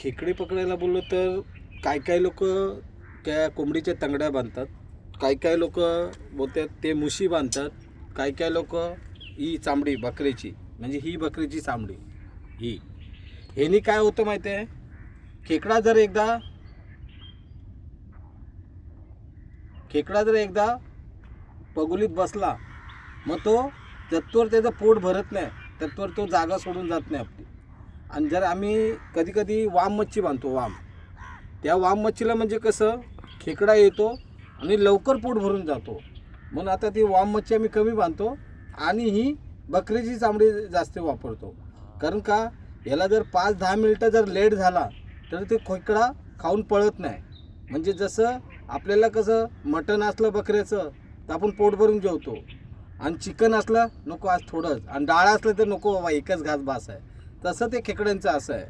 खेकडे पकडायला बोललो तर काय लोक त्या कोंबडीच्या तंगड्या बांधतात, काय लोक बोलतात ते मुशी बांधतात, काय लोक ही चामडी बकरीची, म्हणजे ही बकरीची चामडी ही ह्यानी काय होतं माहिती आहे. खेकडा जर एकदा पगुलीत बसला मग तो तत्वर त्याचं पोट भरत नाही, तत्वर तो जागा सोडून जात नाही आपली. आणि जर आम्ही कधी वाम मच्छी बांधतो, त्या वाम मच्छीला म्हणजे कसं खेकडा येतो आणि लवकर पोट भरून जातो, म्हणून आता ती वाम मच्छी आम्ही कमी बांधतो आणि ही बकरीची चामडी जास्त वापरतो. कारण का याला जर 5-10 मिनटं जर लेट झाला तर ते खेकडा खाऊन पळत नाही. म्हणजे जसं आपल्याला कसं मटण असलं बकऱ्याचं तर आपण पोट भरून जेवतो, आणि चिकन असलं नको आज थोडंच, आणि डाळ असलं तर नको बाबा एकच घास बास आहे, तसं ते खेकड्यांचं असं आहे.